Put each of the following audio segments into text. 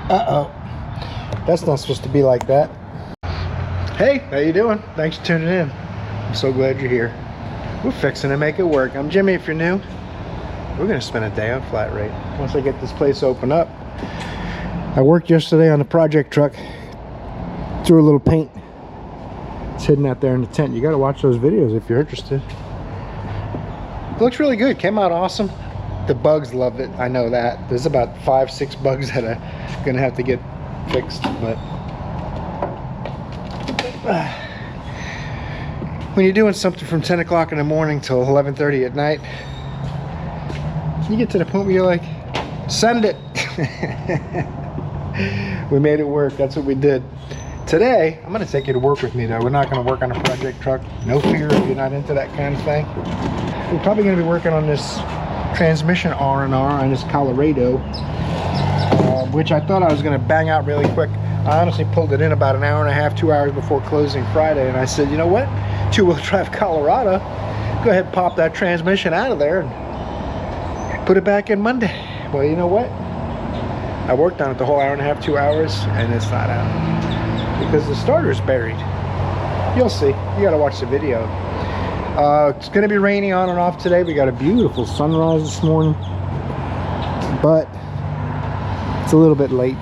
Uh-oh. That's not supposed to be like that. Hey, how you doing? Thanks for tuning in. I'm so glad you're here. We're fixing to make it work. I'm Jimmy if you're new. We're gonna spend a day on flat rate once I get this place open up. I worked yesterday on the project truck. Threw a little paint. It's hidden out there in the tent. You gotta watch those videos if you're interested. It looks really good. Came out awesome. The bugs love it. I know that. There's about 5-6 bugs that are gonna have to get fixed, but when you're doing something from 10 o'clock in the morning till 11:30 at night, you get to the point where you're like, send it. We made it work. That's what we did. Today, I'm gonna take you to work with me though. We're not gonna work on a project truck. No fear if you're not into that kind of thing. We're probably gonna be working on this transmission R&R on this Colorado, which I thought I was gonna bang out really quick. I honestly pulled it in about an hour and a half, 2 hours before closing Friday, and I said, you know what? Two-wheel drive Colorado, go ahead and pop that transmission out of there and put it back in Monday. Well, you know what? I worked on it the whole hour and a half, 2 hours, and it's not out because the starter's buried. You'll see. You gotta watch the video. It's gonna be rainy on and off today. We got a beautiful sunrise this morning, but it's a little bit late.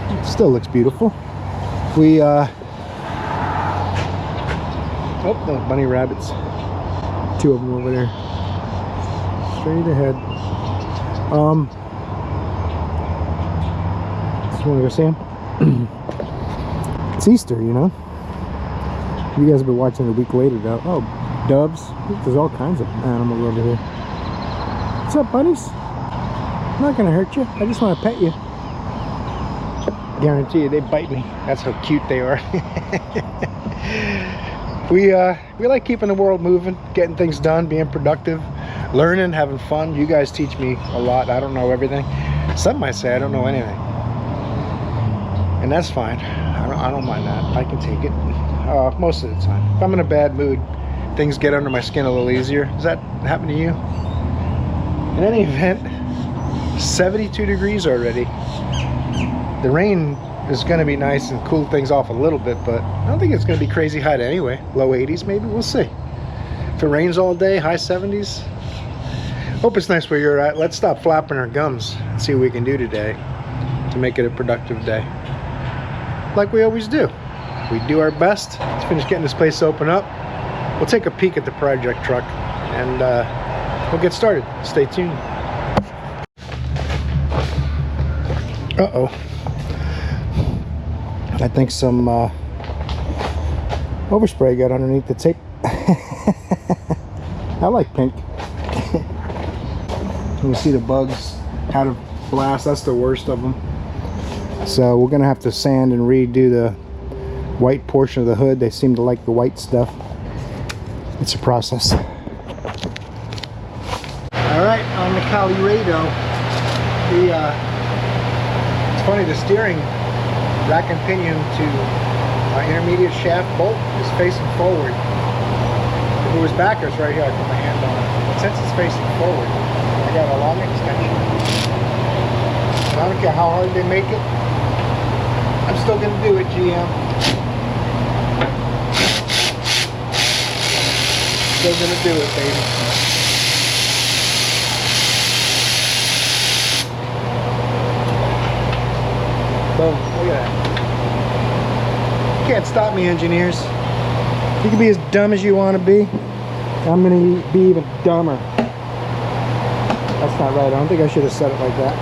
It still looks beautiful. We oh, the bunny rabbits. 2 of them over there. Straight ahead. Just wanna go see them. It's Easter, you know. You guys have been watching a week later though. Oh, doves. There's all kinds of animals over here. What's up, bunnies? I'm not gonna hurt you. I just want to pet you. Guarantee you they bite me. That's how cute they are. We like keeping the world moving, getting things done, being productive, learning, having fun. You guys teach me a lot. I don't know everything. Some might say I don't know anything, and that's fine. I don't mind that. I can take it most of the time. If I'm in a bad mood, things get under my skin a little easier. Does that happen to you? In any event, 72 degrees already. The rain is going to be nice and cool things off a little bit, but I don't think it's going to be crazy hot anyway. Low 80s maybe, we'll see. If it rains all day, high 70s. Hope it's nice where you're at. Let's stop flapping our gums and see what we can do today to make it a productive day. Like we always do. We do our best to finish getting this place open up. We'll take a peek at the project truck and we'll get started. Stay tuned. Uh-oh. I think some overspray got underneath the tape. I like pink. You see the bugs out of blast. That's the worst of them. So we're gonna have to sand and redo the white portion of the hood. They seem to like the white stuff. It's a process. All right, on the Colorado, it's funny, the steering rack and pinion to my intermediate shaft bolt is facing forward. If it was backwards right here, I put my hand on it. But since it's facing forward, I got a long extension. And I don't care how hard they make it, I'm still gonna do it, GM. Still gonna do it, baby. Boom, look at that. You can't stop me, engineers. You can be as dumb as you want to be. I'm gonna be even dumber. That's not right. I don't think I should have said it like that.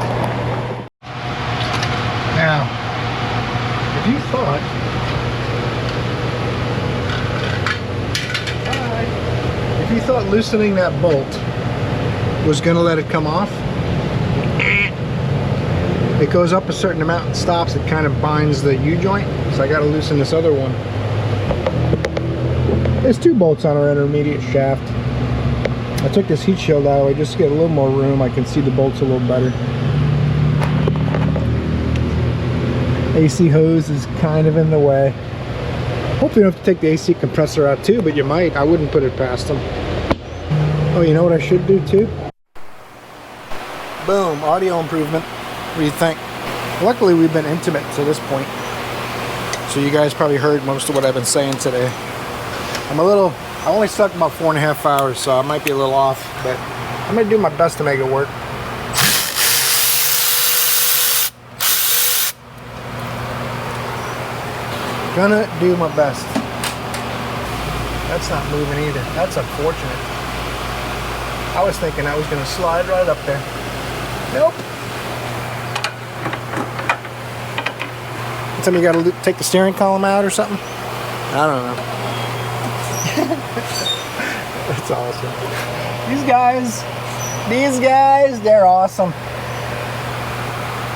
Now, if you thought loosening that bolt was going to let it come off, it goes up a certain amount and stops. It kind of binds the U-joint, so I got to loosen this other one. There's 2 bolts on our intermediate shaft. I took this heat shield out of the way just to get a little more room. I can see the bolts a little better. AC hose is kind of in the way. Hopefully you don't have to take the AC compressor out too, but you might. I wouldn't put it past them. Oh, you know what I should do too? Boom, audio improvement. What do you think? Luckily, we've been intimate to this point, so you guys probably heard most of what I've been saying today. I only slept about 4.5 hours, so I might be a little off, but I'm gonna do my best to make it work. Gonna do my best. That's not moving either. That's unfortunate. I was thinking I was gonna slide right up there. Nope. Tell me you gotta take the steering column out or something? I don't know. That's awesome. These guys, they're awesome.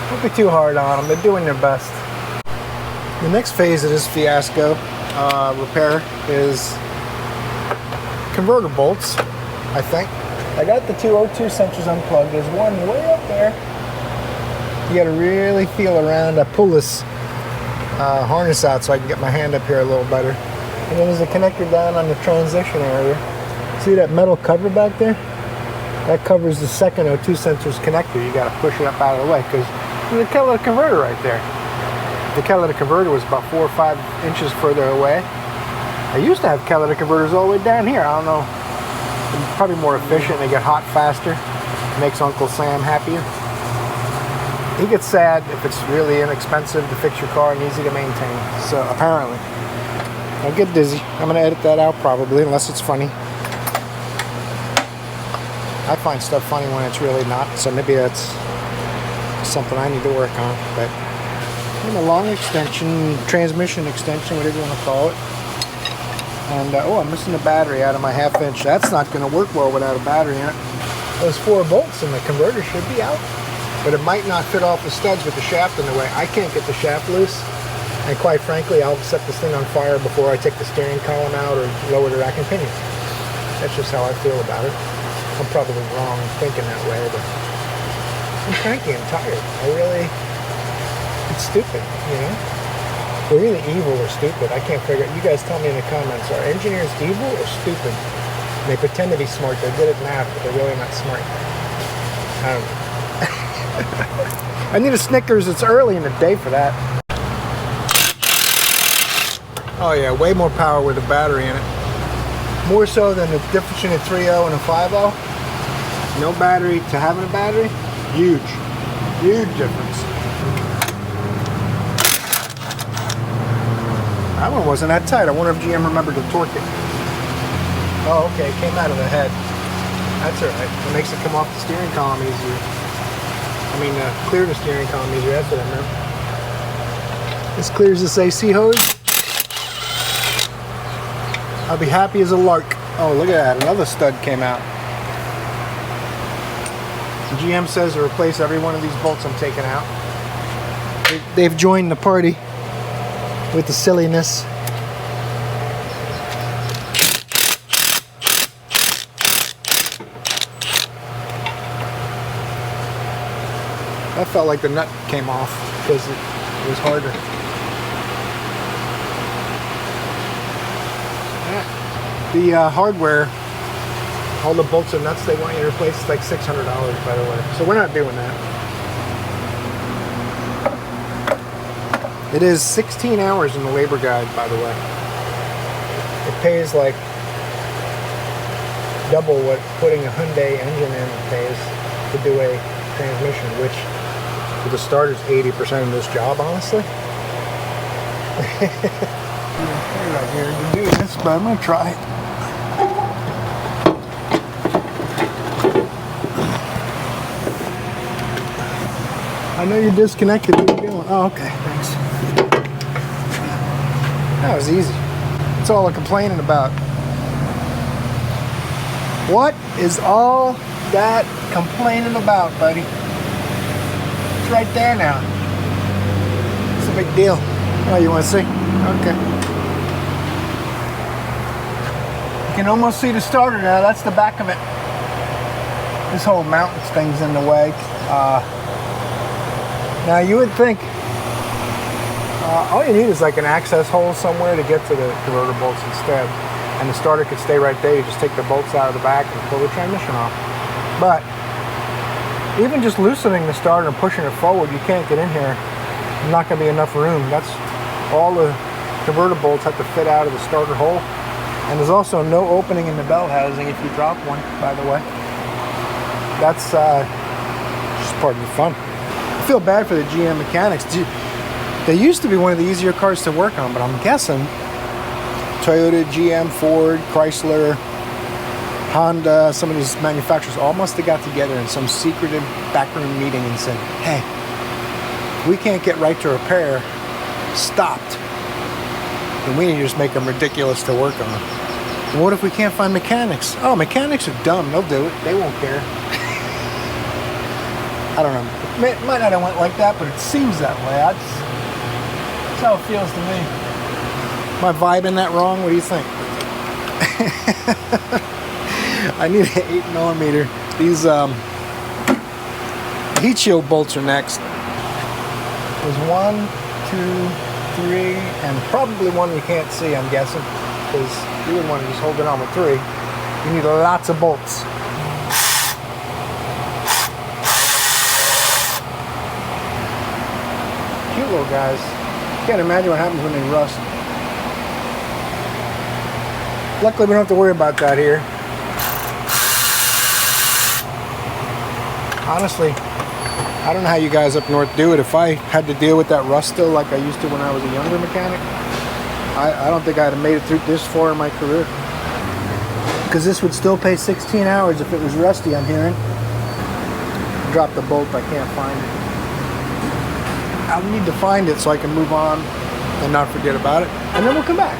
Don't be too hard on them. They're doing their best. The next phase of this fiasco repair is converter bolts, I think. I got the two O2 sensors unplugged. There's one way up there. You gotta really feel around. I pull this harness out so I can get my hand up here a little better. And then there's a connector down on the transition area. See that metal cover back there? That covers the second O2 sensor's connector. You gotta push it up out of the way because there's a catalytic converter right there. The catalytic converter was about 4 or 5 inches further away. I used to have catalytic converters all the way down here. I don't know. They're probably more efficient. They get hot faster. Makes Uncle Sam happier. He gets sad if it's really inexpensive to fix your car and easy to maintain. So apparently, I get dizzy. I'm gonna edit that out probably, unless it's funny. I find stuff funny when it's really not. So maybe that's something I need to work on. But a long extension, transmission extension, whatever you want to call it. And oh, I'm missing the battery out of my 1/2 inch. That's not going to work well without a battery in it. Those 4 bolts in the converter should be out, but it might not fit off the studs with the shaft in the way. I can't get the shaft loose, and quite frankly, I'll set this thing on fire before I take the steering column out or lower the rack and pinions. That's just how I feel about it. I'm probably wrong thinking that way, but I'm cranky and tired. It's stupid, you know? They're either evil or stupid. I can't figure it. You guys tell me in the comments, are engineers evil or stupid? And they pretend to be smart. They're good at math, but they're really not smart. I don't know. I need a Snickers. It's early in the day for that. Oh yeah, way more power with a battery in it. More so than the difference between a 3.0 and a 5.0. No battery to having a battery, huge. Huge difference. That one wasn't that tight. I wonder if GM remembered to torque it. Oh, okay, it came out of the head. That's alright. It makes it come off the steering column easier. I mean, clear the steering column easier. That's what I meant. As clear as this AC hose. I'll be happy as a lark. Oh, look at that. Another stud came out. GM says to replace every one of these bolts I'm taking out. They've joined the party with the silliness. That felt like the nut came off because it was harder. The hardware, all the bolts and nuts they want you to replace, is like $600 by the way. So we're not doing that. It is 16 hours in the labor guide, by the way. It pays like double what putting a Hyundai engine in pays to do a transmission, which with the starter is 80% of this job, honestly. You're not here to do this, but I'm gonna try it. I know you're disconnected. What are you doing? Oh, okay, thanks. That was easy. That's all I'm complaining about. What is all that complaining about, buddy? It's right there now. It's a big deal. Oh, you want to see? Okay. You can almost see the starter now. That's the back of it. This whole mountain thing's in the way. Now you would think all you need is like an access hole somewhere to get to the converter bolts instead, and the starter could stay right there. You just take the bolts out of the back and pull the transmission off. But even just loosening the starter and pushing it forward, you can't get in here not going to be enough room. That's all the converter bolts have to fit out of the starter hole. And there's also no opening in the bell housing if you drop one, by the way. That's just part of the fun. I feel bad for the GM mechanics. They used to be one of the easier cars to work on, but I'm guessing Toyota, GM, Ford, Chrysler, Honda, some of these manufacturers all must have got together in some secretive backroom meeting and said, hey, we can't get right to repair stopped, and we need to just make them ridiculous to work on. And what if we can't find mechanics? Oh, mechanics are dumb. They'll do it. They won't care. I don't know. It might not have went like that, but it seems that way. That's how it feels to me. Am I vibing that wrong? What do you think? I need an 8mm. These heat shield bolts are next. There's 1, 2, 3, and probably one you can't see, I'm guessing, because you wouldn't want to just hold it on with 3. You need lots of bolts. Cute little guys. Can't imagine what happens when they rust. Luckily, we don't have to worry about that here. Honestly, I don't know how you guys up north do it. If I had to deal with that rust still like I used to when I was a younger mechanic, I don't think I'd have made it through this far in my career. Because this would still pay 16 hours if it was rusty, I'm hearing. Drop the bolt, I can't find it. I'll need to find it so I can move on and not forget about it. And then we'll come back.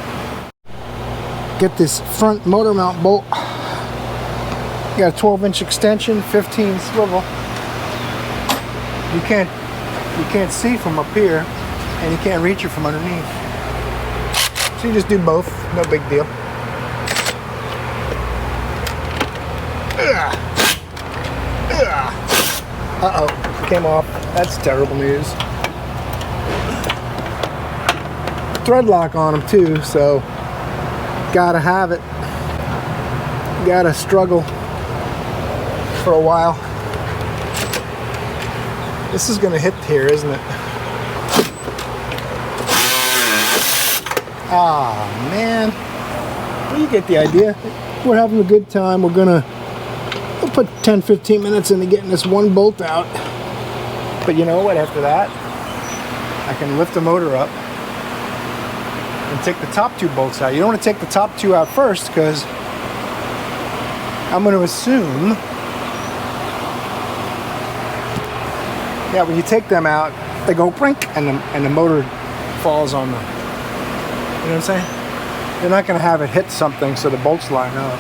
Get this front motor mount bolt. You got a 12-inch extension, 15 swivel. You can't see from up here, and you can't reach it from underneath. So you just do both, no big deal. Uh-oh, came off. That's terrible news. Thread lock on them too, so gotta have it. Gotta struggle for a while. This is gonna hit here, isn't it? Ah, man. Well, you get the idea. We're having a good time. We'll put 10-15 minutes into getting this one bolt out. But you know what? After that, I can lift the motor up and take the top 2 bolts out. You don't want to take the top 2 out first, because I'm going to assume, yeah, when you take them out, they go brink, and the motor falls on the, you know what I'm saying? You're not going to have it hit something so the bolts line up.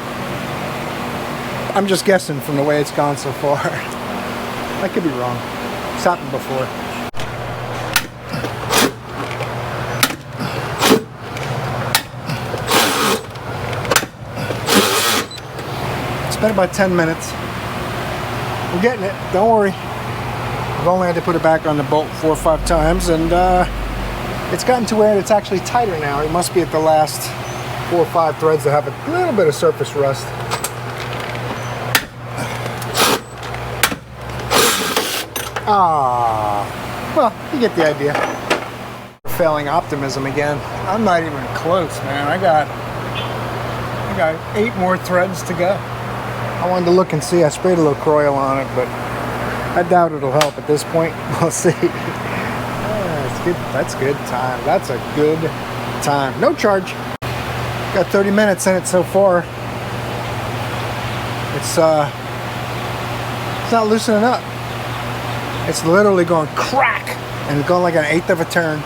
I'm just guessing from the way it's gone so far. I could be wrong. It's happened before. It's been about 10 minutes. We're getting it. Don't worry. I've only had to put it back on the bolt 4 or 5 times, and it's gotten to where it's actually tighter now. It must be at the last 4 or 5 threads that have a little bit of surface rust. Ah, well, you get the idea. Failing optimism again. I'm not even close, man. I got 8 more threads to go. I wanted to look and see. I sprayed a little Croil on it, but I doubt it'll help at this point. We'll see. That's good. That's good time. That's a good time. No charge. Got 30 minutes in it so far. It's not loosening up. It's literally going crack and going like an 1/8 of a turn,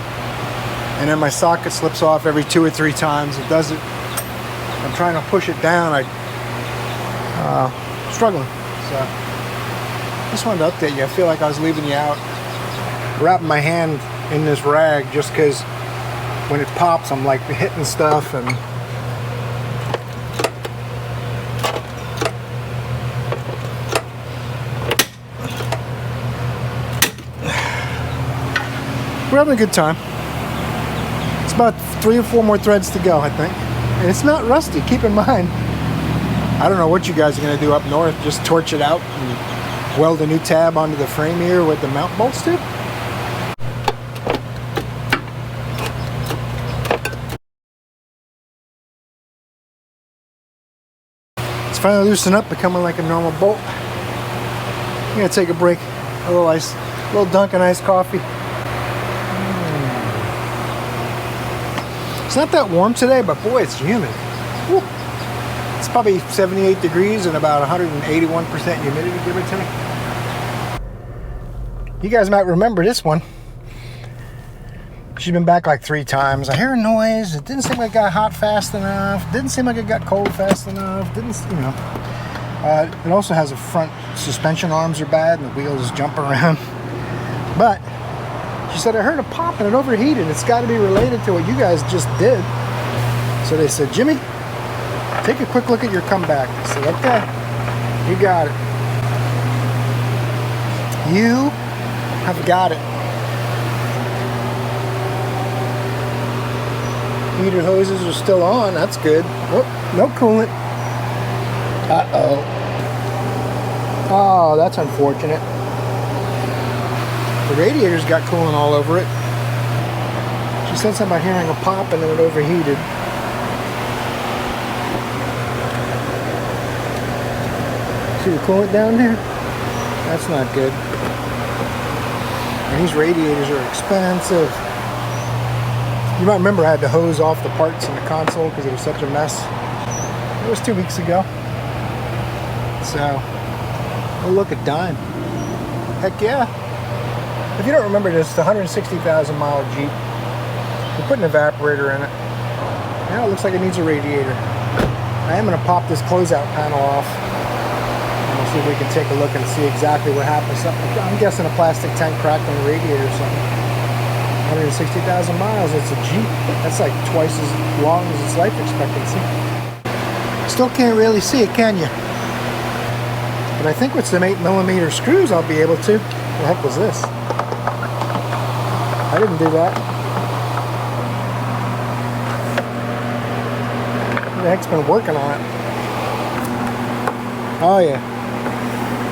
and then my socket slips off every 2 or 3 times. It does it. I'm trying to push it down. I'm struggling. So just wanted to update you. I feel like I was leaving you out, wrapping my hand in this rag, just because when it pops, I'm like hitting stuff and. We're having a good time. It's about 3 or 4 more threads to go, I think. And it's not rusty, keep in mind. I don't know what you guys are gonna do up north. Just torch it out and weld a new tab onto the frame here with the mount bolts to. It's finally loosened up, becoming like a normal bolt. I'm gonna take a break. A little Dunkin' iced coffee. It's not that warm today, but boy, it's humid. Woo. It's probably 78 degrees and about 181% humidity, give or take. You guys might remember this one. She's been back like 3 times. I hear a noise. It didn't seem like it got hot fast enough. Didn't seem like it got cold fast enough. Didn't, you know. It also has a front suspension arms are bad and the wheels jump around. But she said, I heard a pop and it overheated. It's got to be related to what you guys just did. So they said, Jimmy, take a quick look at your comeback. I said, okay, you got it. You have got it. Heater hoses are still on. That's good. Oh, no coolant. Uh-oh. Oh, that's unfortunate. The radiator's got coolant all over it. She said something about hearing a pop and then it overheated. See the coolant down there? That's not good. And these radiators are expensive. You might remember I had to hose off the parts in the console because it was such a mess. It was 2 weeks ago. So, oh look, a dime. Heck yeah. If you don't remember this, it's a 160,000 mile Jeep. We put an evaporator in it. Now it looks like it needs a radiator. I am going to pop this closeout panel off. And we'll see if we can take a look and see exactly what happens. I'm guessing a plastic tank cracked on the radiator or something. 160,000 miles, it's a Jeep. That's like twice as long as its life expectancy. Still can't really see it, can you? But I think with some 8mm screws I'll be able to. What the heck was this? I didn't do that. Who the heck's been working on it? Oh yeah.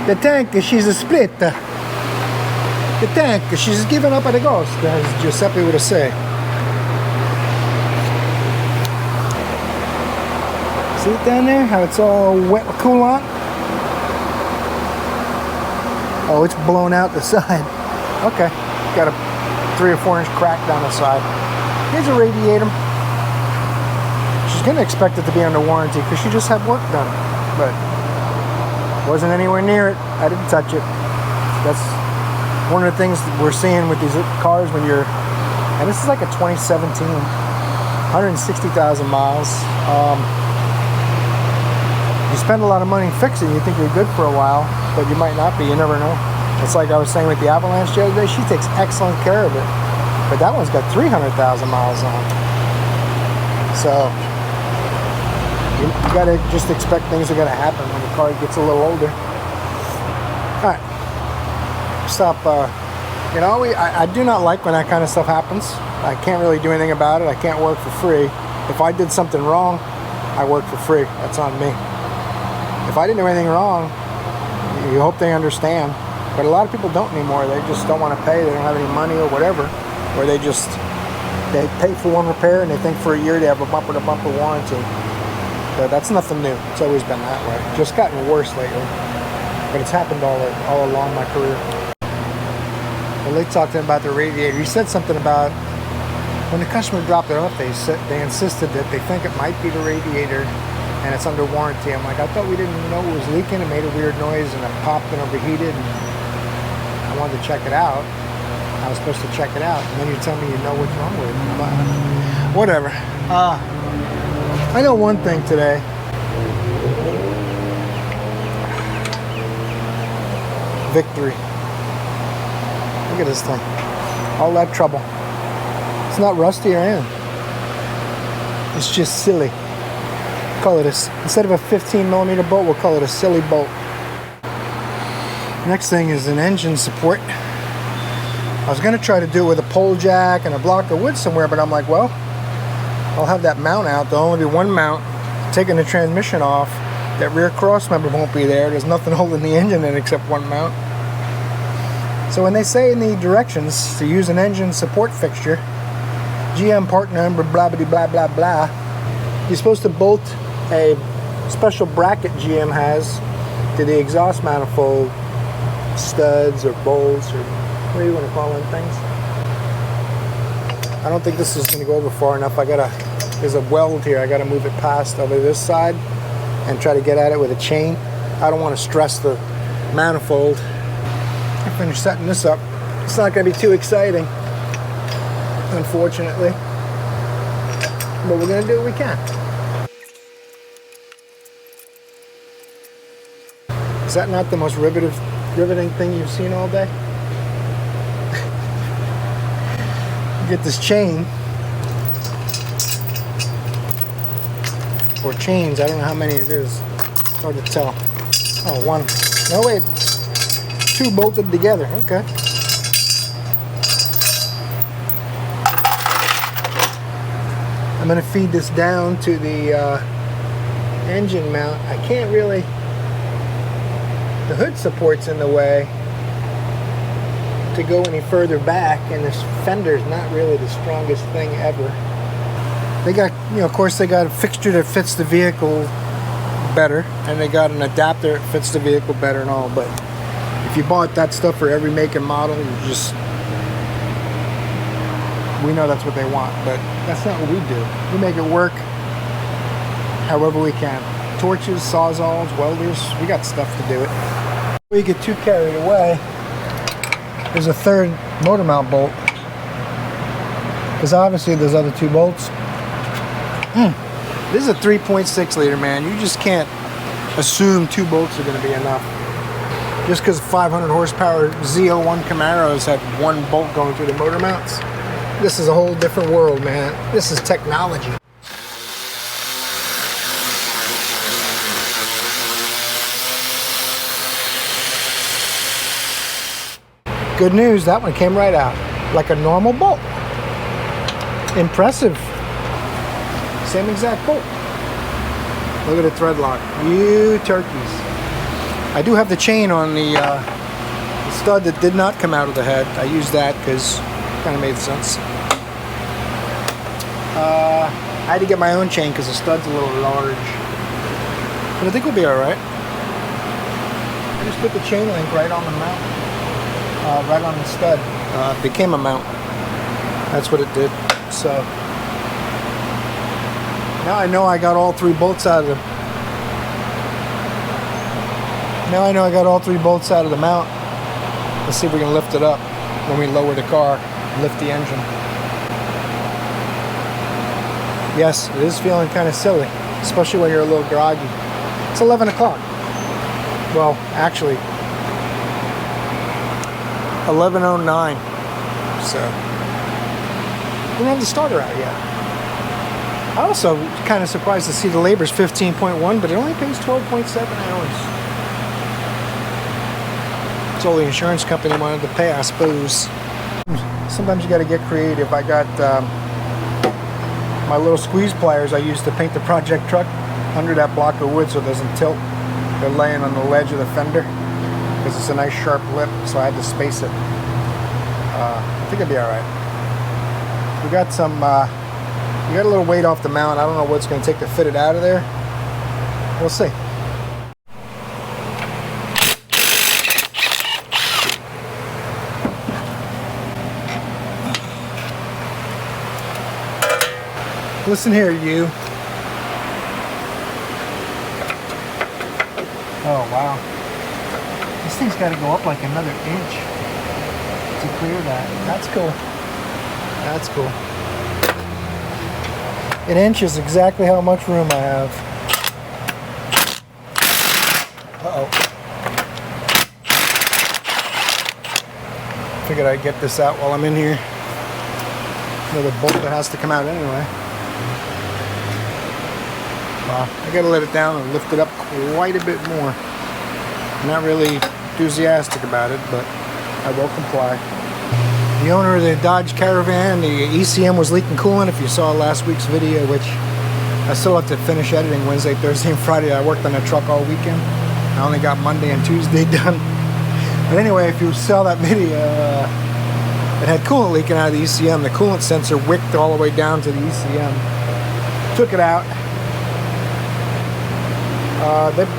The tank, she's a split. The tank, she's giving up at the ghost, as Giuseppe would say. See it down there? How it's all wet with coolant? Oh, it's blown out the side. Okay, got a 3 or 4 inch crack down the side. Here's a radiator. She's gonna expect it to be under warranty because she just had work done, but wasn't anywhere near it. I didn't touch it. That's one of the things that we're seeing with these cars when you're, and this is like a 2017, 160,000 miles. You spend a lot of money fixing, you think you're good for a while, but you might not be, you never know. It's like I was saying with the Avalanche the other day, she takes excellent care of it. But that one's got 300,000 miles on it. So, you gotta just expect things are gonna happen when the car gets a little older. Alright. Stop, you know, I do not like when that kind of stuff happens. I can't really do anything about it. I can't work for free. If I did something wrong, I work for free. That's on me. If I didn't do anything wrong, you hope they understand. But a lot of people don't anymore. They just don't want to pay. They don't have any money or whatever. Or they pay for one repair and they think for a year they have a bumper-to-bumper warranty. But that's nothing new. It's always been that way. Just gotten worse lately. But it's happened all along my career. Well, they talked to him about the radiator. He said something about when the customer dropped it off, they insisted that they think it might be the radiator and it's under warranty. I'm like, I thought we didn't know it was leaking. It made a weird noise and it popped and overheated. And I wanted to check it out. I was supposed to check it out. And then you tell me you know what's wrong with it. But whatever. I know one thing today. Victory. Look at this thing. All that trouble. It's not rusty or anything. It's just silly. Call it instead of a 15mm bolt, we'll call it a silly bolt. Next thing is an engine support. I was going to try to do it with a pole jack and a block of wood somewhere, but I'm like, well, I'll have that mount out. There'll only be one mount. Taking the transmission off, that rear cross member won't be there. There's nothing holding the engine in except one mount. So when they say in the directions to use an engine support fixture, GM part number blah blah blah blah blah, you're supposed to bolt a special bracket GM has to the exhaust manifold studs or bolts or what do you want to call them things. I don't think this is going to go over far enough. There's a weld here. I got to move it past over this side and try to get at it with a chain. I don't want to stress the manifold. I finished setting this up. It's not going to be too exciting, unfortunately, but we're going to do what we can. Is that not the most riveting thing you've seen all day? Get this chain, or chains, I don't know how many it is. It's hard to tell. Oh, one. No, wait. 2 bolted together. Okay. I'm going to feed this down to the engine mount. I can't really... The hood support's in the way to go any further back, and this fender's not really the strongest thing ever. They got, of course they got a fixture that fits the vehicle better, and they got an adapter that fits the vehicle better and all, but if you bought that stuff for every make and model, we know that's what they want, but that's not what we do. We make it work however we can. Torches, sawzalls, welders, we got stuff to do it. Before you get too carried away, there's a third motor mount bolt, because obviously there's other 2 bolts. This is a 3.6 liter, man. You just can't assume 2 bolts are going to be enough. Just because 500 horsepower Z01 Camaros had 1 bolt going through the motor mounts. This is a whole different world, man. This is technology. Good news, that one came right out like a normal bolt. Impressive. Same exact bolt. Look at the thread lock. You turkeys. I do have the chain on the stud that did not come out of the head. I used that because it kind of made sense. I had to get my own chain because the stud's a little large. But I think we'll be alright. I just put the chain link right on the mount. Right on the stud. Became a mount. That's what it did. So now I know I got all 3 bolts out of the. Now I know I got all 3 bolts out of the mount. Let's see if we can lift it up when we lower the car, lift the engine. Yes, it is feeling kind of silly, especially when you're a little groggy. It's 11 o'clock. Well, actually, 11:09. So we don't have the starter out yet. I also kind of surprised to see the labor's 15.1, but it only pays 12.7 hours. That's all the insurance company wanted to pay, I suppose. Sometimes you got to get creative. I got my little squeeze pliers I used to paint the project truck under that block of wood so it doesn't tilt. They're laying on the ledge of the fender because it's a nice sharp lip, so I had to space it. I think it'll be alright. We got some, we got a little weight off the mount. I don't know what it's going to take to fit it out of there. We'll see. Listen here, you. Oh, wow. This thing's got to go up like another inch to clear that. That's cool. That's cool. An inch is exactly how much room I have. Uh-oh. Figured I'd get this out while I'm in here. Another bolt that has to come out anyway. Wow, I gotta let it down and lift it up quite a bit more. I'm not really enthusiastic about it, but I will comply. The owner of the Dodge Caravan, the ECM was leaking coolant. If you saw last week's video, which I still have to finish editing Wednesday, Thursday, and Friday. I worked on the truck all weekend. I only got Monday and Tuesday done. But anyway, if you saw that video, it had coolant leaking out of the ECM. The coolant sensor wicked all the way down to the ECM. Took it out.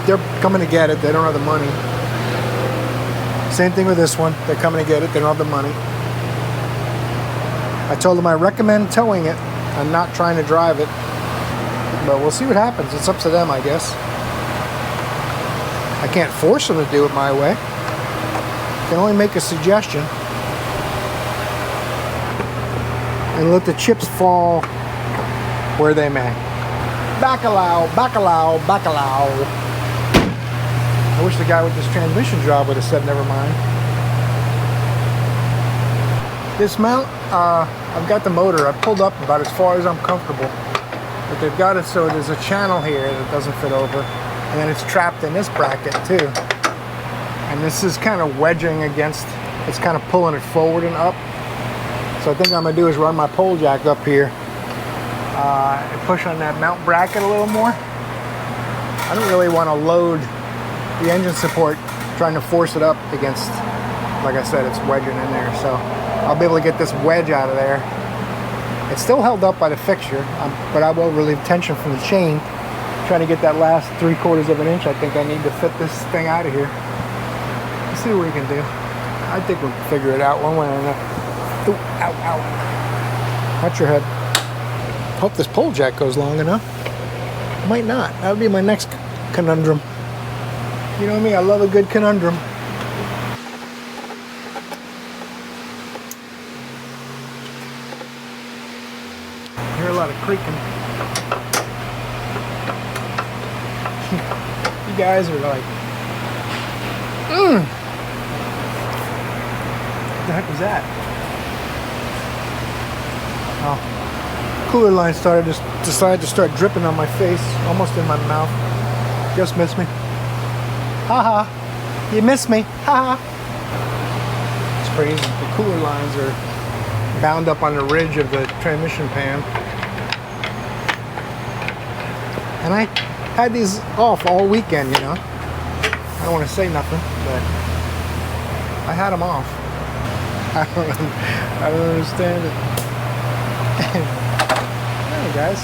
They're coming to get it. They don't have the money. Same thing with this one. They're coming to get it. They don't have the money. I told them I recommend towing it and not trying to drive it. But we'll see what happens. It's up to them, I guess. I can't force them to do it my way. I can only make a suggestion. And let the chips fall where they may. Bacalao, bacalao, bacalao. I wish the guy with this transmission job would have said never mind. This mount, I've got the motor. I pulled up about as far as I'm comfortable. But they've got it so there's a channel here that doesn't fit over. And then it's trapped in this bracket too. And this is kind of wedging against, it's kind of pulling it forward and up. So I think what I'm going to do is run my pole jack up here and push on that mount bracket a little more. I don't really want to load the engine support trying to force it up against, like I said, it's wedging in there. So I'll be able to get this wedge out of there. It's still held up by the fixture, but I will relieve tension from the chain. Trying to get that last 3/4 of an inch. I think I need to fit this thing out of here. Let's see what we can do. I think we'll figure it out one way or another. Ooh, ow, ow. Watch your head. Hope this pole jack goes long enough. Might not. That would be my next conundrum. You know me, I love a good conundrum. I hear a lot of creaking. You guys are like, what the heck was that? Oh, cooler line decided to start dripping on my face, almost in my mouth. Just missed me. Haha, you missed me. Haha. It's crazy. The cooler lines are bound up on the ridge of the transmission pan. And I had these off all weekend, you know. I don't want to say nothing, but I had them off. I don't understand it. Hey guys.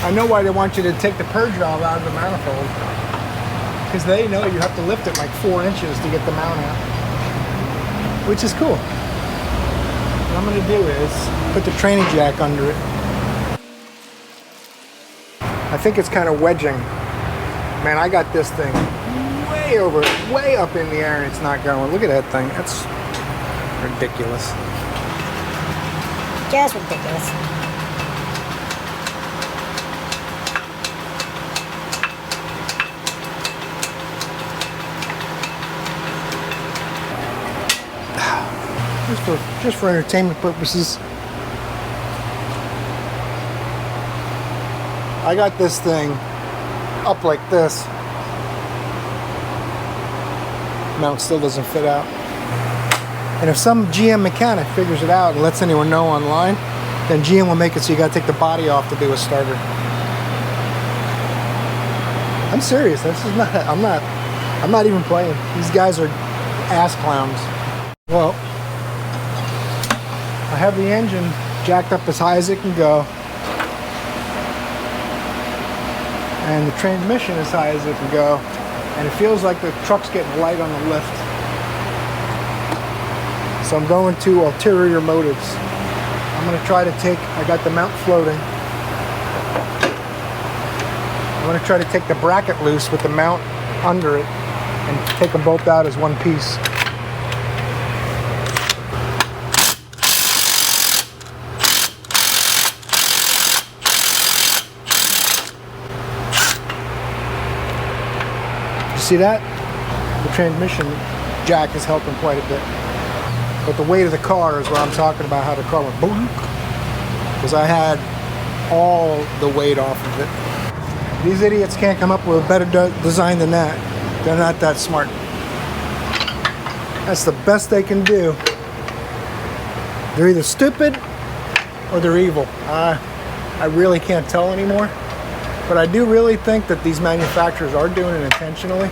I know why they want you to take the purge valve out of the manifold. Because they know you have to lift it like 4 inches to get the mount out. Which is cool. What I'm going to do is put the training jack under it. I think it's kind of wedging. Man, I got this thing way up in the air and it's not going. Look at that thing. That's ridiculous. Just ridiculous. Just for entertainment purposes. I got this thing up like this. Mount still doesn't fit out. And if some GM mechanic figures it out and lets anyone know online, then GM will make it so you gotta take the body off to do a starter. I'm serious. This is not. I'm not even playing. These guys are ass clowns. Well, I have the engine jacked up as high as it can go, and the transmission as high as it can go, and it feels like the truck's getting light on the lift. So I'm going to ulterior motives. I'm going to try to take, I got the mount floating. I'm going to try to take the bracket loose with the mount under it and take them both out as one piece. See that? The transmission jack is helping quite a bit. But the weight of the car is what I'm talking about, how the car went boom. Because I had all the weight off of it. These idiots can't come up with a better design than that. They're not that smart. That's the best they can do. They're either stupid or they're evil. I really can't tell anymore. But I do really think that these manufacturers are doing it intentionally.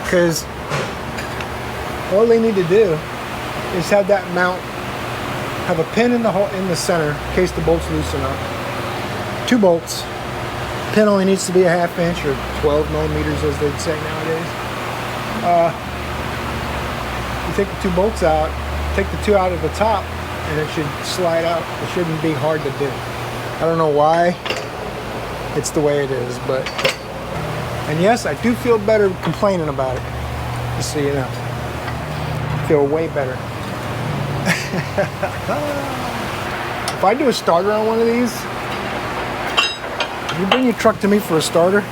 Because all they need to do is have that mount Have a pin in the hole in the center in case the bolts loosen up. 2 bolts. Pin only needs to be a 1/2 inch or 12 millimeters, as they'd say nowadays. You take the 2 bolts out, take the 2 out of the top, and it should slide out. It shouldn't be hard to do. I don't know why it's the way it is, but... And yes, I do feel better complaining about it, just so you know. I feel way better. If I do a starter on one of these, if you bring your truck to me for a starter,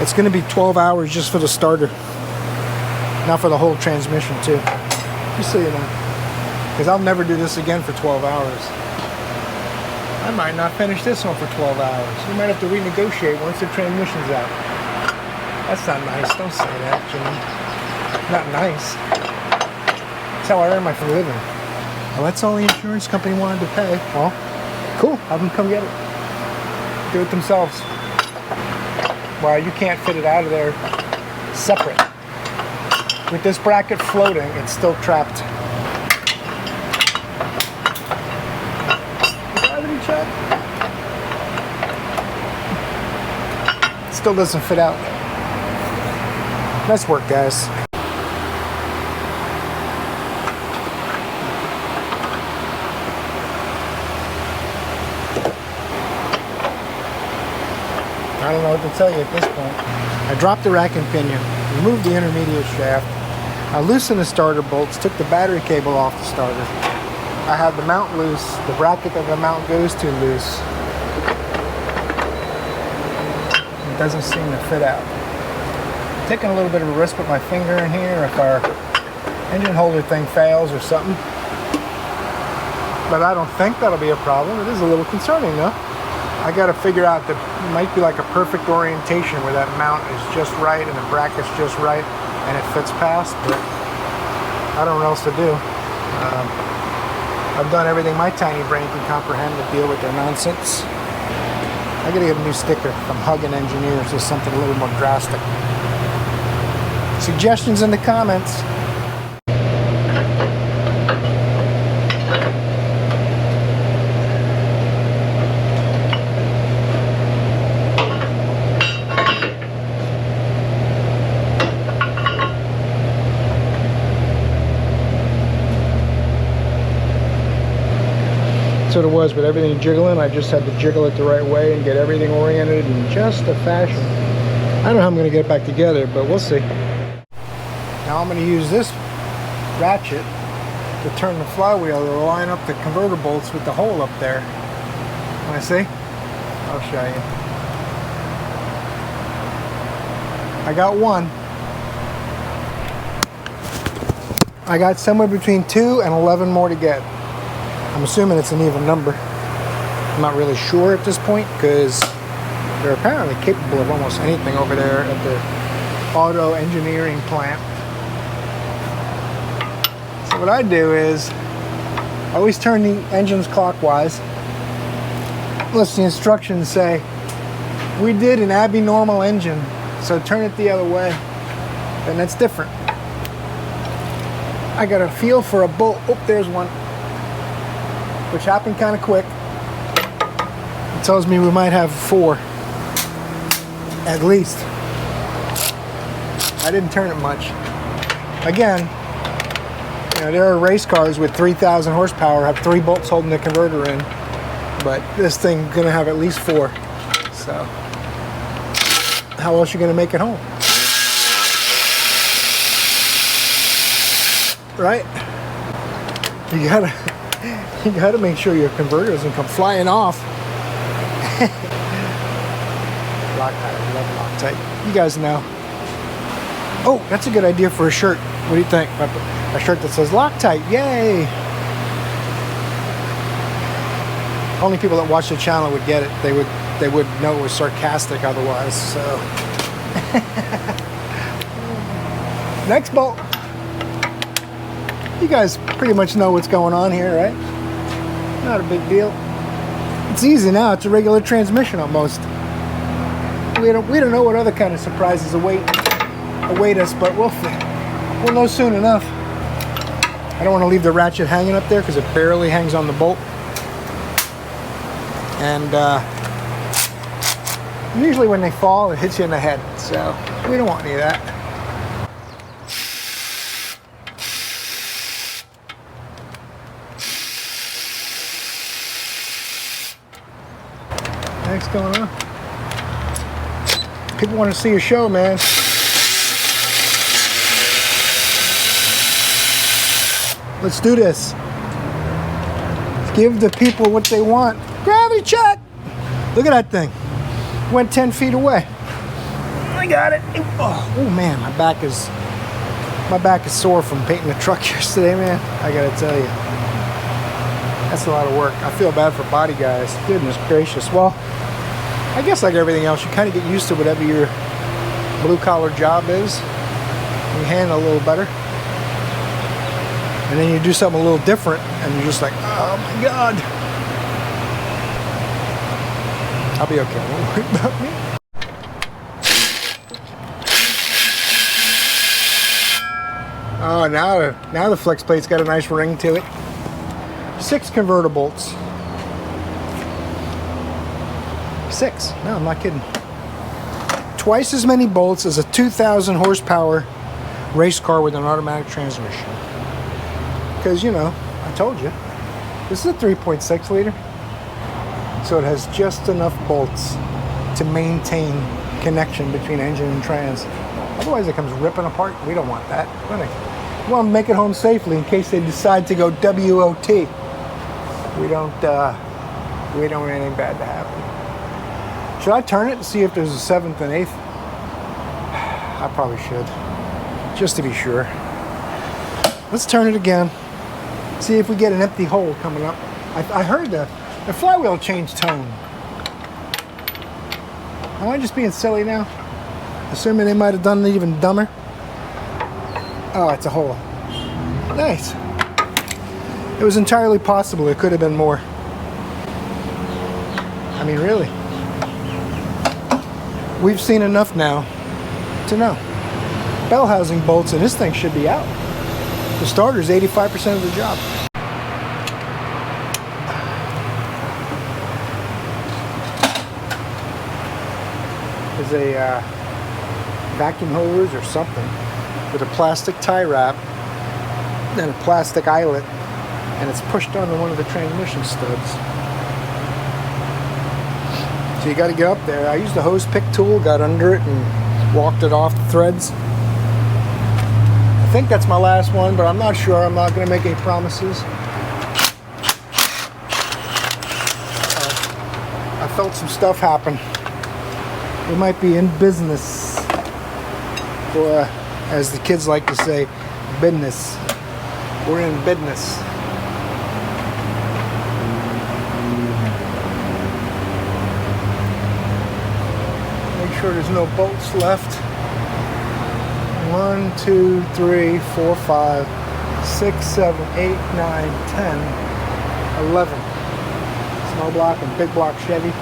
it's going to be 12 hours just for the starter. Not for the whole transmission too. Just so you know. Because I'll never do this again for 12 hours. I might not finish this one for 12 hours. You might have to renegotiate once the transmission's out. That's not nice. Don't say that, Jimmy. Not nice. That's how I earn my living. Well, that's all the insurance company wanted to pay. Well, cool. Have them come get it. Do it themselves. Well, you can't fit it out of there separate. With this bracket floating, it's still trapped. Gravity check. It still doesn't fit out. Nice work, guys. I don't know what to tell you at this point. I dropped the rack and pinion, removed the intermediate shaft, I loosened the starter bolts, took the battery cable off the starter. I had the mount loose, the bracket that the mount goes to loose. It doesn't seem to fit out. I'm taking a little bit of a risk with my finger in here if our engine holder thing fails or something. But I don't think that'll be a problem. It is a little concerning though. I gotta figure out that it might be like a perfect orientation where that mount is just right and the bracket's just right and it fits past, but I don't know what else to do. I've done everything my tiny brain can comprehend to deal with their nonsense. I gotta get a new sticker from Hugging Engineers or something a little more drastic. Suggestions in the comments. That's what it was with everything jiggling. I just had to jiggle it the right way and get everything oriented in just a fashion. I don't know how I'm going to get it back together, but we'll see. Now I'm going to use this ratchet to turn the flywheel to line up the converter bolts with the hole up there. Want to see? I'll show you. I got one. I got somewhere between 2 and 11 more to get. I'm assuming it's an even number. I'm not really sure at this point because they're apparently capable of almost anything over there at the auto engineering plant. So what I do is I always turn the engines clockwise unless the instructions say we did an abnormal engine, so turn it the other way. Then that's different. I got a feel for a bolt. Oh, there's one. Which happened kind of quick. It tells me we might have 4 at least. I didn't turn it much. Again, you know, there are race cars with 3,000 horsepower have 3 bolts holding the converter in, but this thing gonna have at least 4. So how else you gonna make it home? Right? You gotta make sure your converter doesn't come flying off. Loctite, I love Loctite. You guys know. Oh, that's a good idea for a shirt. What do you think? A shirt that says Loctite, yay! Only people that watch the channel would get it. They would know it was sarcastic otherwise, so. Next bolt. You guys pretty much know what's going on here, right? Not a big deal. It's easy now. It's a regular transmission almost. We don't know what other kind of surprises await us, but we'll know soon enough. I don't want to leave the ratchet hanging up there because it barely hangs on the bolt. And usually when they fall, it hits you in the head. So we don't want any of that. What's going on? People want to see a show, man. Let's do this. Give the people what they want. Gravity check! Look at that thing. Went 10 feet away. I got it. Oh man, my back is sore from painting the truck yesterday, man. I gotta tell you. That's a lot of work. I feel bad for body guys. Goodness gracious. Well, I guess like everything else, you kind of get used to whatever your blue-collar job is. You handle a little better. And then you do something a little different, and you're just like, oh my God. I'll be okay. Don't worry about me. Oh, now the flex plate's got a nice ring to it. 6 converter bolts. 6. No, I'm not kidding. Twice as many bolts as a 2,000 horsepower race car with an automatic transmission. Because, you know, I told you, this is a 3.6 liter. So it has just enough bolts to maintain connection between engine and trans. Otherwise it comes ripping apart. We don't want that. We want to make it home safely in case they decide to go WOT. We don't want anything bad to happen. Should I turn it and see if there's a 7th and 8th? I probably should, just to be sure. Let's turn it again. See if we get an empty hole coming up. I heard the flywheel changed tone. Am I just being silly now? Assuming they might have done it even dumber. Oh, it's a hole. Nice. It was entirely possible. It could have been more. I mean, really. We've seen enough now to know. Bell housing bolts and this thing should be out. The starter is 85% of the job. There's a vacuum hose or something with a plastic tie wrap and a plastic eyelet, and it's pushed onto one of the transmission studs. So you got to get up there. I used the hose pick tool, got under it, and walked it off the threads. I think that's my last one, but I'm not sure. I'm not going to make any promises. I felt some stuff happen. We might be in business, or as the kids like to say, business. We're in business. Make sure there's no bolts left. 1, 2, 3, 4, 5, 6, 7, 8, 9, 10, 11. Small block and big block Chevy.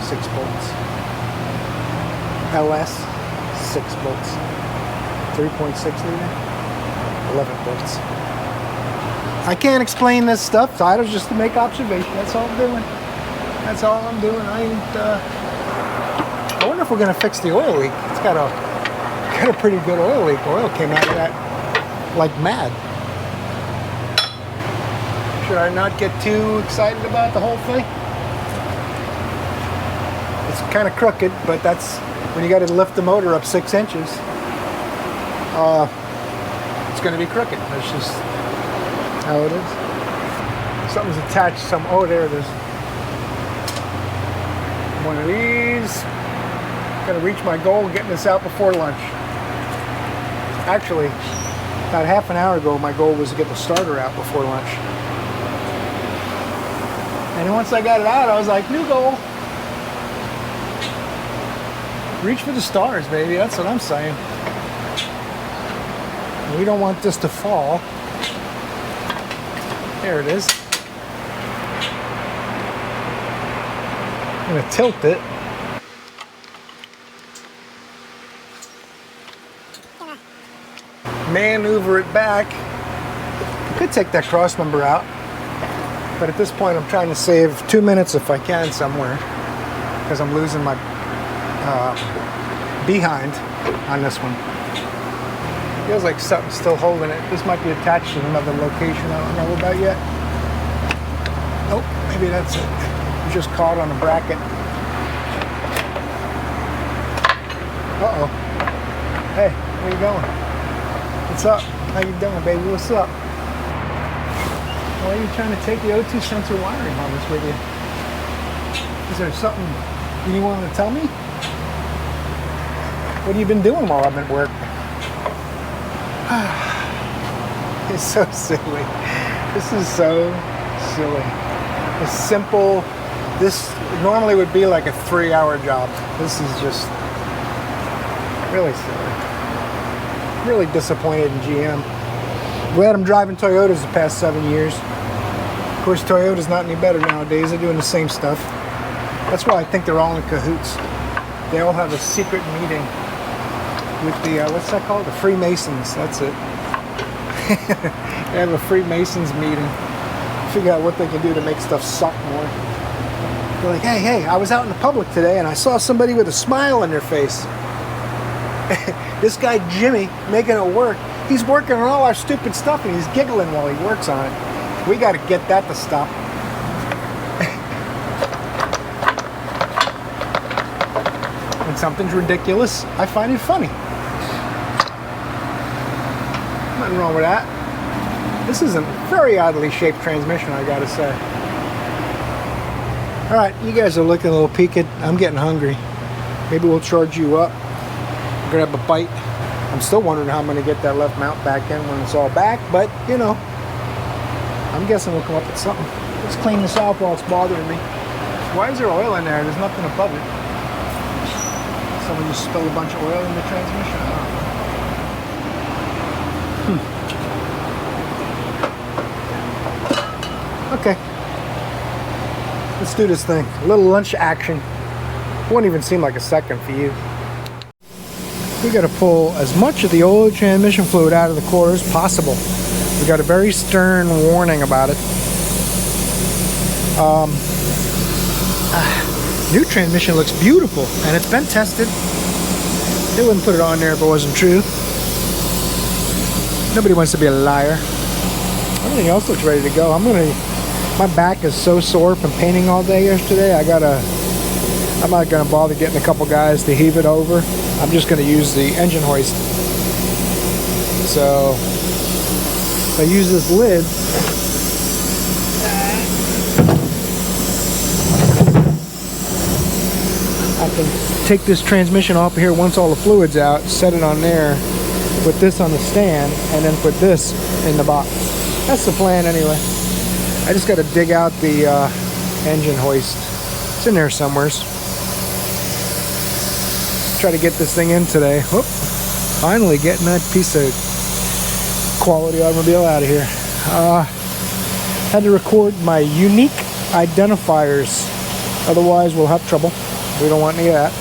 6 bolts. LS, 6 bolts. 3.6 liter, 11 bolts. I can't explain this stuff. I was just to make observation. That's all I'm doing. That's all I'm doing. I wonder if we're gonna fix the oil leak. It's got a pretty good oil leak. Oil came out of that like mad. Should I not get too excited about the whole thing? It's kind of crooked, but that's when you got to lift the motor up 6 inches. It's going to be crooked. That's just how it is. Something's attached. Oh, there it is. One of these. Got to reach my goal of getting this out before lunch. Actually, about half an hour ago, my goal was to get the starter out before lunch. And once I got it out, I was like, new goal. Reach for the stars, baby. That's what I'm saying. We don't want this to fall. There it is. I'm going to tilt it. Maneuver it back Could take that cross member out, but at this point I'm trying to save 2 minutes if I can somewhere, because I'm losing my behind on this one. Feels like something's still holding it. This might be attached to another location I don't know about yet. Oh, maybe that's it. It's just caught on a bracket. Uh-oh. Hey, where you going? What's up? How you doing, baby? What's up? Why are you trying to take the O2 sensor wiring on this with you? Is there something you want to tell me? What have you been doing while I've been working? It's so silly. This is so silly. It's simple. This normally would be like a 3-hour job. This is just really silly. Really disappointed in GM. Glad I'm driving Toyotas the past 7 years. Of course, Toyota's not any better nowadays. They're doing the same stuff. That's why I think they're all in cahoots. They all have a secret meeting with the, what's that called? The Freemasons. That's it. They have a Freemasons meeting. Figure out what they can do to make stuff suck more. They're like, hey, I was out in the public today and I saw somebody with a smile on their face. This guy Jimmy making it work. He's working on all our stupid stuff and he's giggling while he works on it. We got to get that to stop. When something's ridiculous, I find it funny. Nothing wrong with that. This is a very oddly shaped transmission, I gotta say. Alright, you guys are looking a little peaked. I'm getting hungry. Maybe we'll charge you up. Grab a bite. I'm still wondering how I'm going to get that left mount back in when it's all back, but, you know, I'm guessing we'll come up with something. Let's clean this off while it's bothering me. Why is there oil in there? There's nothing above it. Someone just spilled a bunch of oil in the transmission. I don't know. Okay. Let's do this thing. A little lunch action. It won't even seem like a second for you. We got to pull as much of the old transmission fluid out of the core as possible. We got a very stern warning about it. New transmission looks beautiful and it's been tested. They wouldn't put it on there if it wasn't true. Nobody wants to be a liar. Everything else looks ready to go. My back is so sore from painting all day yesterday. I'm not gonna bother getting a couple guys to heave it over. I'm just gonna use the engine hoist. So if I use this lid, I can take this transmission off here once all the fluid's out, set it on there, put this on the stand, and then put this in the box. That's the plan anyway. I just got to dig out the engine hoist. It's in there somewheres. Try to get this thing in today. Whoop. Finally getting that piece of quality automobile out of here. Had to record my unique identifiers. Otherwise we'll have trouble. We don't want any of that.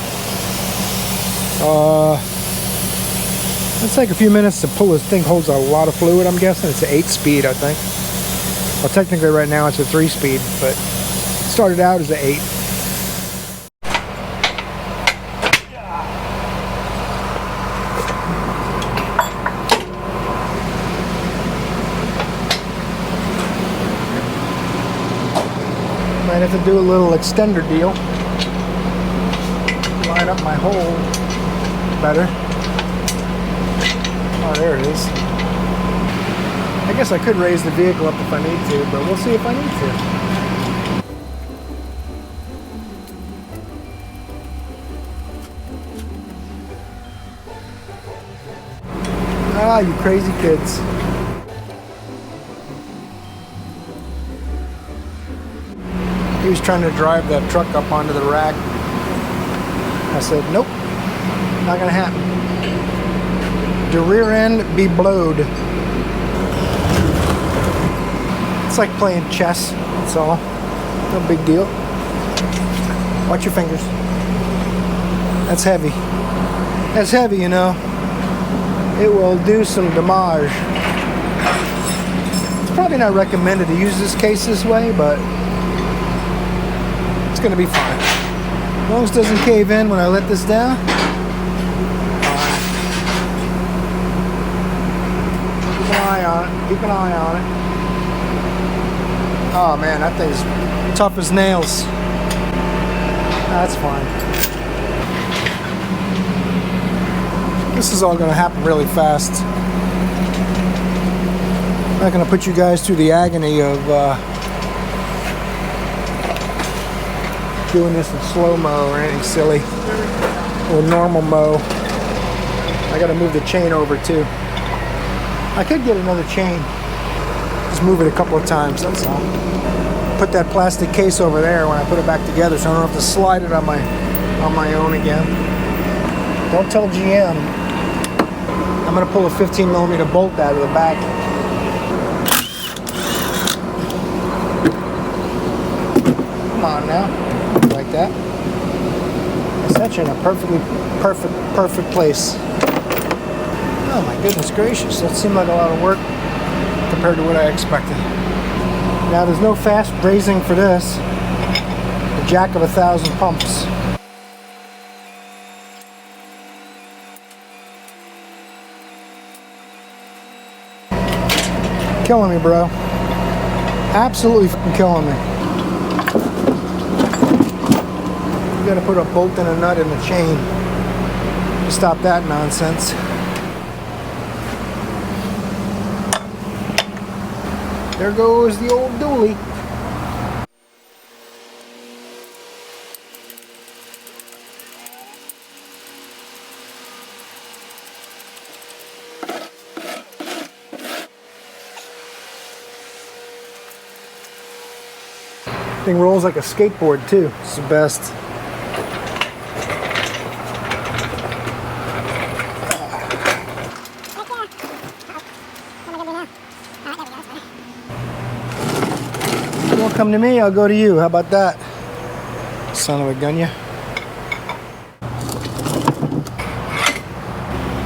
Let's take a few minutes to pull this thing. Holds a lot of fluid, I'm guessing. It's an 8-speed, I think. Well, technically right now it's a 3-speed, but it started out as an 8. Might have to do a little extender deal. Line up my hole better. Oh, there it is. I guess I could raise the vehicle up if I need to, but we'll see if I need to. Ah, you crazy kids. He was trying to drive that truck up onto the rack. I said, nope, not gonna happen. The rear end be blowed. It's like playing chess, that's all. No big deal. Watch your fingers. That's heavy. That's heavy, you know. It will do some damage. probably not recommended to use this case this way, but it's going to be fine. As long as it doesn't cave in when I let this down. Keep an eye on it. Keep an eye on it. Oh man, that thing's tough as nails. That's fine. This is all going to happen really fast. I'm not going to put you guys through the agony of doing this in slow-mo or anything silly, or normal mo. I got to move the chain over too. I could get another chain. Just move it a couple of times, that's all. Put that plastic case over there when I put it back together, so I don't have to slide it on my own again. Don't tell GM. I'm going to pull a 15mm bolt out of the back. Come on now, like that. It's actually in a perfect place. Oh my goodness gracious, that seemed like a lot of work compared to what I expected. Now there's no fast brazing for this. A jack of 1,000 pumps. Killing me, bro. Absolutely fucking killing me. You gotta put a bolt and a nut in the chain to stop that nonsense. There goes the old dually. Thing rolls like a skateboard too. It's the best. You won't come to me, I'll go to you. How about that? Son of a gun, ya.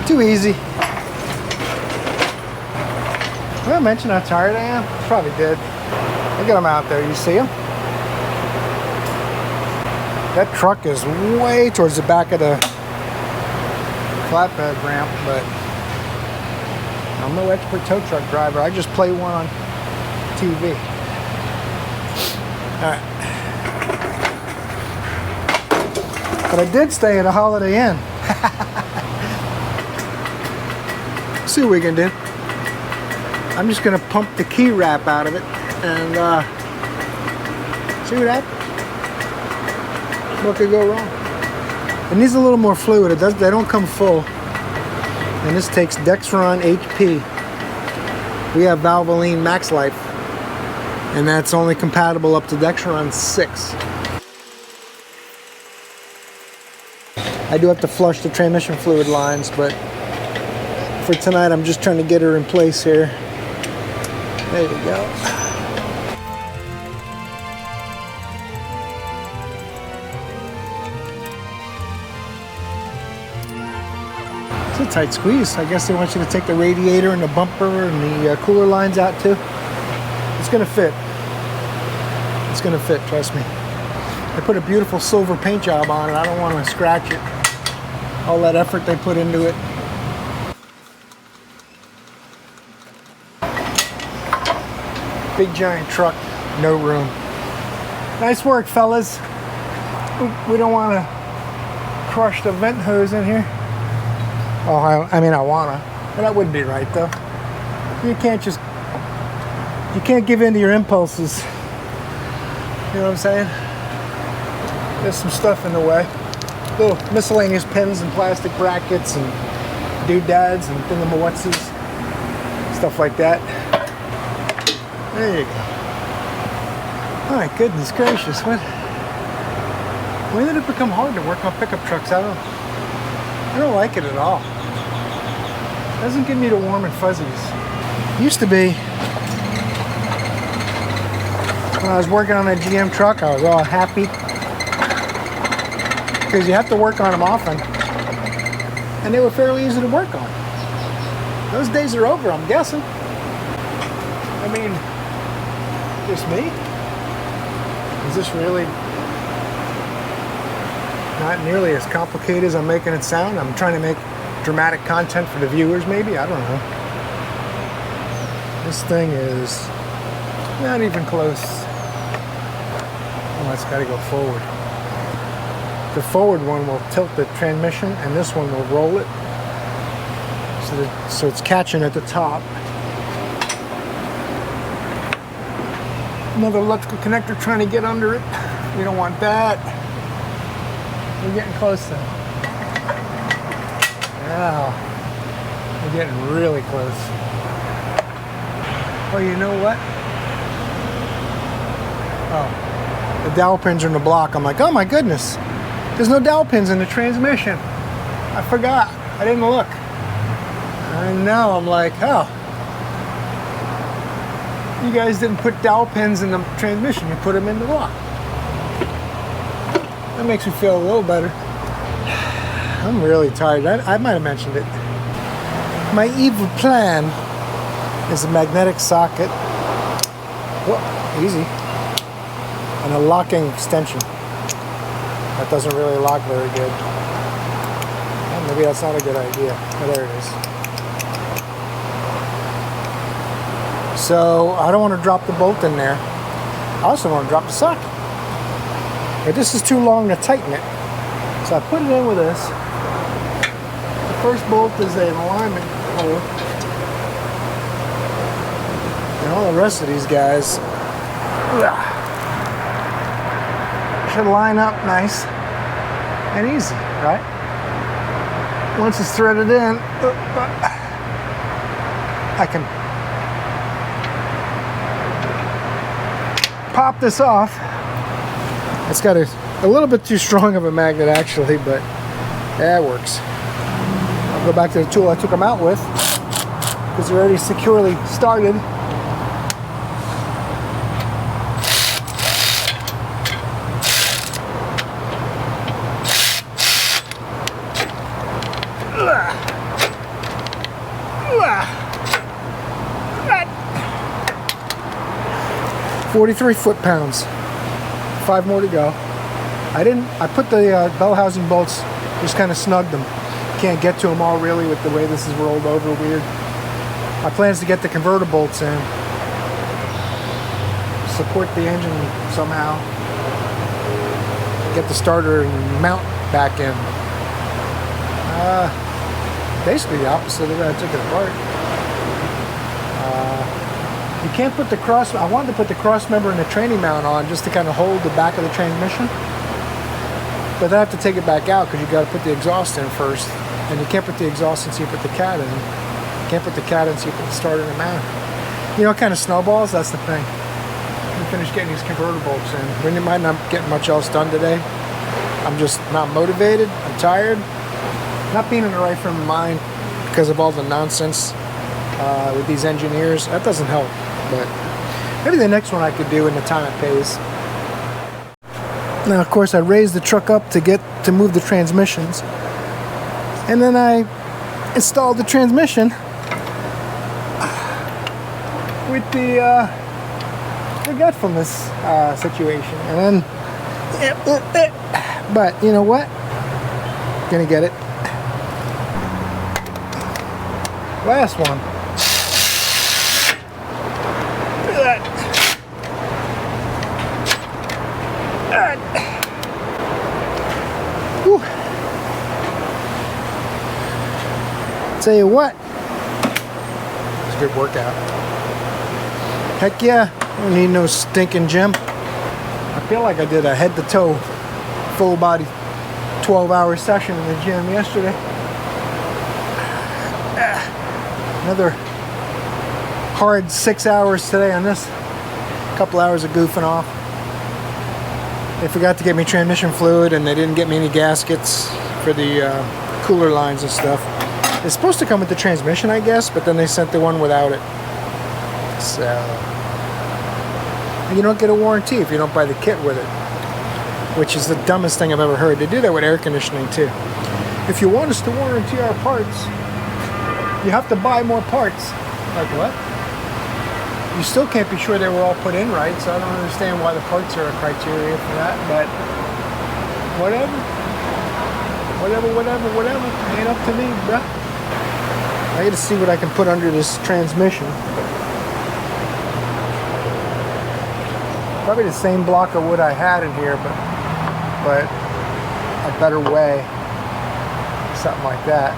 Too easy. Did I mention how tired I am? Probably did. Look at them out there, you see them? That truck is way towards the back of the flatbed ramp, but I'm no expert tow truck driver. I just play one on TV. Alright. But I did stay at a Holiday Inn. See what we can do. I'm just going to pump the key wrap out of it and see what happens. What could go wrong? It needs a little more fluid. They don't come full. And this takes Dexron HP. We have Valvoline Max Life, and that's only compatible up to Dexron 6. I do have to flush the transmission fluid lines, but for tonight I'm just trying to get her in place here. There you go. It's a tight squeeze. I guess they want you to take the radiator and the bumper and the cooler lines out too. It's gonna fit. It's gonna fit, trust me. They put a beautiful silver paint job on it. I don't want to scratch it. All that effort they put into it. Big giant truck, no room. Nice work, fellas. We don't want to crush the vent hose in here. Oh, I mean, I wanna, but that wouldn't be right though. You can't give in to your impulses. You know what I'm saying? There's some stuff in the way. Little miscellaneous pins and plastic brackets and doodads and thingamawhatsies. Stuff like that. There you go. My goodness gracious, when did it become hard to work on pickup trucks? I don't like it at all. It doesn't give me the warm and fuzzies. Used to be, when I was working on a GM truck, I was all happy. Because you have to work on them often. And they were fairly easy to work on. Those days are over, I'm guessing. I mean, just me? Is this really not nearly as complicated as I'm making it sound? I'm trying to make dramatic content for the viewers, maybe? I don't know. This thing is not even close. Oh, it's got to go forward. The forward one will tilt the transmission, and this one will roll it. So it's catching at the top. Another electrical connector trying to get under it. We don't want that. We're getting close though. Wow. We're getting really close. Oh, you know what? Oh, the dowel pins are in the block. I'm like, oh my goodness. There's no dowel pins in the transmission. I forgot. I didn't look. And now I'm like, oh. You guys didn't put dowel pins in the transmission. You put them in the block. That makes me feel a little better. I'm really tired. I might have mentioned it. My evil plan is a magnetic socket. Whoa, easy. And a locking extension. That doesn't really lock very good. Well, maybe that's not a good idea. Oh, there it is. So I don't want to drop the bolt in there. I also want to drop the socket. But this is too long to tighten it. So I put it in with this. The first bolt is an alignment hole. And all the rest of these guys should line up nice and easy, right? Once it's threaded in, I can pop this off. It's got a little bit too strong of a magnet actually, but that works. I'll go back to the tool I took them out with because they're already securely started. Ugh. 43 foot-pounds. 5 more to go. I put the bell housing bolts, just kind of snugged them. Can't get to them all really with the way this is rolled over weird. My plan is to get the converter bolts in. Support the engine somehow. Get the starter and mount back in. Basically the opposite of the way I took it apart. You can't put the cross, I wanted to put the cross member and the training mount on just to kind of hold the back of the transmission. But I have to take it back out because you got to put the exhaust in first. And you can't put the exhaust until you put the cat in. You can't put the cat in until you put the starter and the mount. You know, it kind of snowballs, that's the thing. We finished getting these converter bolts in. We might not get much else done today. I'm just not motivated, I'm tired. Not being in the right frame of mind because of all the nonsense with these engineers. That doesn't help. But maybe the next one I could do in the time it pays. Now, of course, I raised the truck up to move the transmissions, and then I installed the transmission with the forgetfulness situation, and then. But you know what? Gonna get it. Last one. Whew. Tell you what, it's a good workout. Heck yeah, I don't need no stinking gym. I feel like I did a head to toe, full body, 12-hour session in the gym yesterday. Another hard 6 hours today on this. A couple hours of goofing off. They forgot to get me transmission fluid, and they didn't get me any gaskets for the cooler lines and stuff. It's supposed to come with the transmission, I guess, but then they sent the one without it. So you don't get a warranty if you don't buy the kit with it, which is the dumbest thing I've ever heard. They do that with air conditioning too. If you want us to warranty our parts, you have to buy more parts. Like what? You still can't be sure they were all put in right, so I don't understand why the parts are a criteria for that, but whatever. Whatever. Ain't up to me, bruh. I gotta see what I can put under this transmission. Probably the same block of wood I had in here, but a better way. Something like that.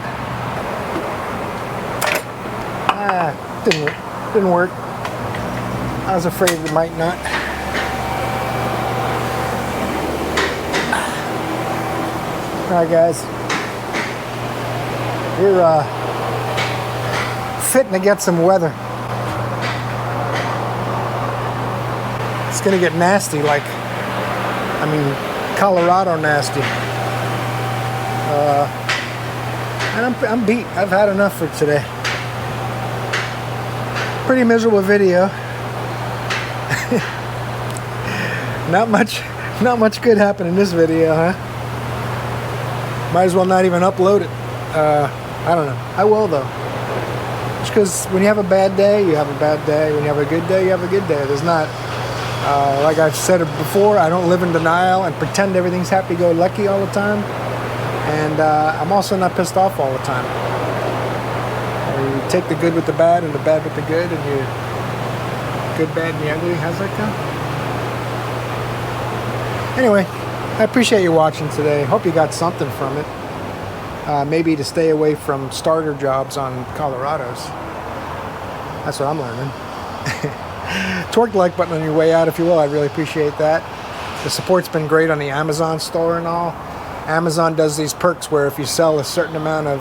Didn't work. I was afraid it might not. Alright guys, we're fitting to get some weather. It's gonna get nasty, like, I mean, Colorado nasty. And I'm beat. I've had enough for today. Pretty miserable video. Not much good happened in this video, huh? Might as well not even upload it. I don't know. I will though. Just because when you have a bad day, you have a bad day. When you have a good day, you have a good day. There's not, like I've said before, I don't live in denial and pretend everything's happy-go-lucky all the time. And I'm also not pissed off all the time. You take the good with the bad and the bad with the good, and you good, bad, and the ugly. How's that go? Anyway, I appreciate you watching today. Hope you got something from it. Maybe to stay away from starter jobs on Colorados. That's what I'm learning. Torque the like button on your way out, if you will. I really appreciate that. The support's been great on the Amazon store and all. Amazon does these perks where if you sell a certain amount of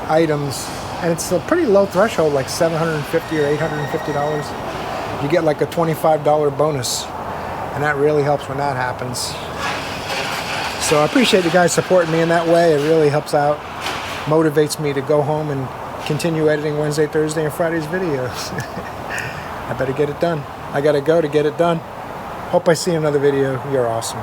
items, and it's a pretty low threshold, like $750 or $850, you get like a $25 bonus. And that really helps when that happens. So I appreciate you guys supporting me in that way. It really helps out, motivates me to go home and continue editing Wednesday, Thursday, and Friday's videos. I better get it done. I gotta go to get it done. Hope I see another video. You're awesome.